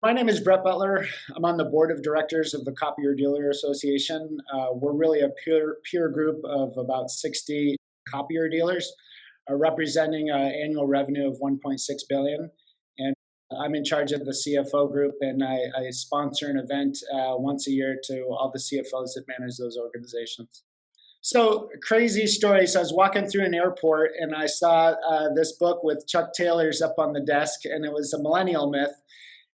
My name is Brett Butler. I'm on the board of directors of the Copier Dealer Association. We're really a peer group of about 60 copier dealers, representing an annual revenue of 1.6 billion. And I'm in charge of the CFO group, and I sponsor an event once a year to all the CFOs that manage those organizations. So crazy story. So I was walking through an airport and I saw this book with Chuck Taylor's up on the desk, and it was a Millennial Myth.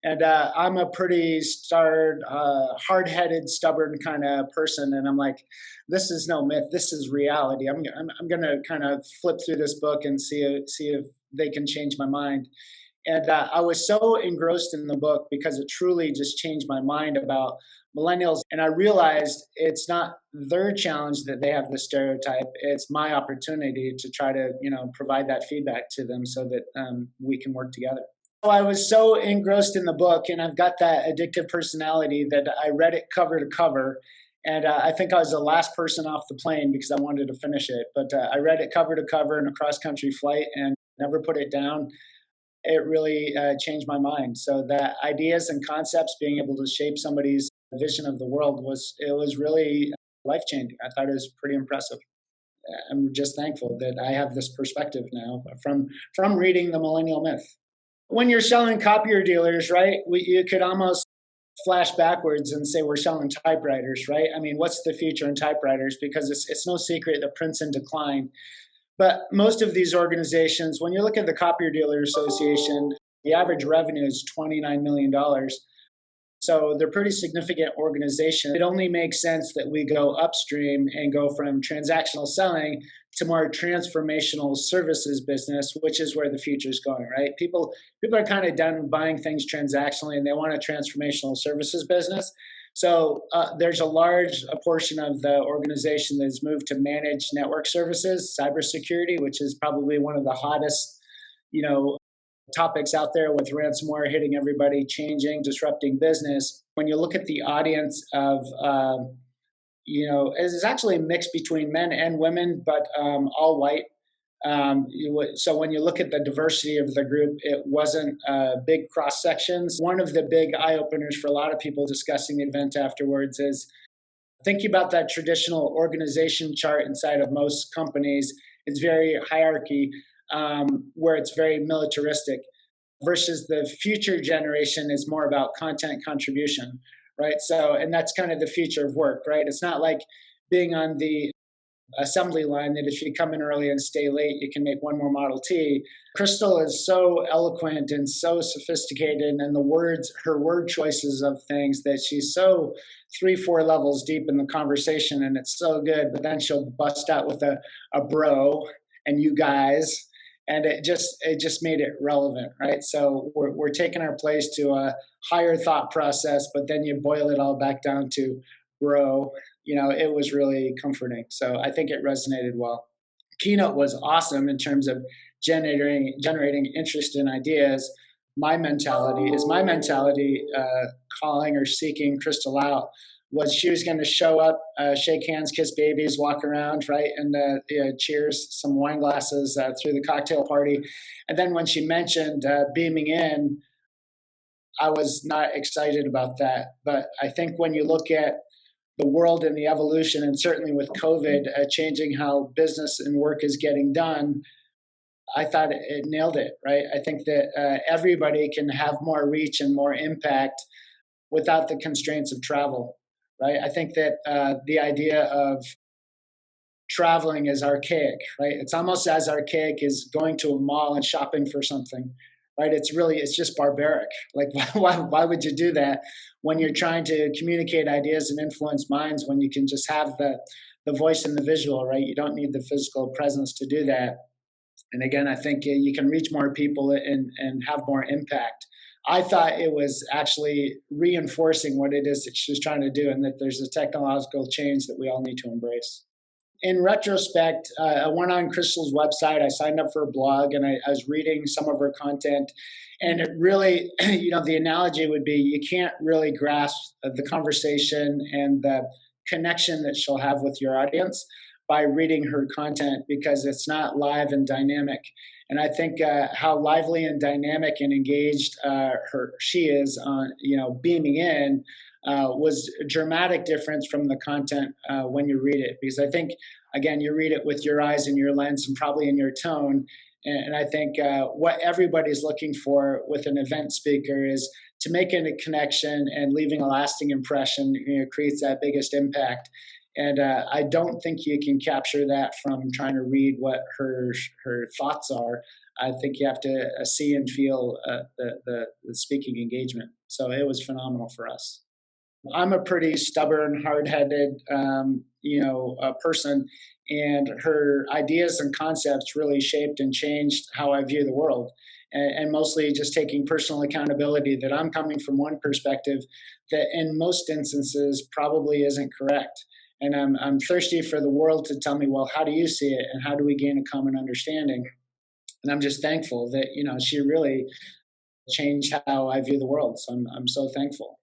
And I'm a pretty hard-headed, stubborn kind of person, and I'm like, this is no myth. This is reality. I'm going to kind of flip through this book and see if they can change my mind. And I was so engrossed in the book because it truly just changed my mind about millennials. And I realized it's not their challenge that they have the stereotype. It's my opportunity to try to, provide that feedback to them so that we can work together. So I was so engrossed in the book, and I've got that addictive personality that I read it cover to cover. And I think I was the last person off the plane because I wanted to finish it. But I read it cover to cover in a cross-country flight and never put it down. It really changed my mind. So the ideas and concepts, being able to shape somebody's vision of the world, was really life-changing. I thought it was pretty impressive. I'm just thankful that I have this perspective now from reading the Millennial Myth. When you're selling copier dealers, right, you could almost flash backwards and say we're selling typewriters, right? I mean, what's the future in typewriters? Because it's no secret that print's in decline. But most of these organizations, when you look at the Copier Dealer Association, the average revenue is $29 million. So they're pretty significant organization. It only makes sense that we go upstream and go from transactional selling to more transformational services business, which is where the future is going, right? People are kind of done buying things transactionally, and they want a transformational services business. So there's a portion of the organization that has moved to managed network services, cybersecurity, which is probably one of the hottest, topics out there with ransomware hitting everybody, changing, disrupting business. When you look at the audience of, it's actually a mix between men and women, but all white. So when you look at the diversity of the group, it wasn't big cross sections. One of the big eye openers for a lot of people discussing the event afterwards is thinking about that traditional organization chart inside of most companies. It's very hierarchy, where it's very militaristic, versus the future generation is more about content contribution, right? So, and that's kind of the future of work, right? It's not like being on the assembly line that if you come in early and stay late, you can make one more Model T. Crystal is so eloquent and so sophisticated, and her word choices of things, that she's so 3-4 levels deep in the conversation, and it's so good. But then she'll bust out with a bro and you guys, and it just made it relevant, right? So we're taking our place to a higher thought process, but then you boil it all back down to bro. It was really comforting. So I think it resonated well. Keynote was awesome in terms of generating interest in ideas. My mentality, calling or seeking Crystal out, was she was going to show up, shake hands, kiss babies, walk around, right, and cheers some wine glasses through the cocktail party. And then when she mentioned beaming in, I was not excited about that. But I think when you look at the world and the evolution, and certainly with COVID changing how business and work is getting done, I thought it nailed it, right? I think that everybody can have more reach and more impact without the constraints of travel, right? I think that the idea of traveling is archaic, right? It's almost as archaic as going to a mall and shopping for something, right? It's just barbaric. Like, why would you do that when you're trying to communicate ideas and influence minds, when you can just have the voice and the visual, right? You don't need the physical presence to do that. And again, I think you can reach more people and have more impact. I thought it was actually reinforcing what it is that she was trying to do, and that there's a technological change that we all need to embrace. In retrospect, I went on Crystal's website, I signed up for a blog, and I was reading some of her content. And it really, the analogy would be, you can't really grasp the conversation and the connection that she'll have with your audience by reading her content, because it's not live and dynamic. And I think how lively and dynamic and engaged she is on, beaming in was a dramatic difference from the content when you read it. Because I think, again, you read it with your eyes and your lens and probably in your tone. And I think what everybody's looking for with an event speaker is to make a connection and leaving a lasting impression, creates that biggest impact. And I don't think you can capture that from trying to read what her thoughts are. I think you have to see and feel the speaking engagement. So it was phenomenal for us. I'm a pretty stubborn, hard-headed, person, and her ideas and concepts really shaped and changed how I view the world. And mostly just taking personal accountability that I'm coming from one perspective that, in most instances, probably isn't correct. And I'm thirsty for the world to tell me, well, how do you see it, and how do we gain a common understanding? And I'm just thankful that she really changed how I view the world. So I'm so thankful.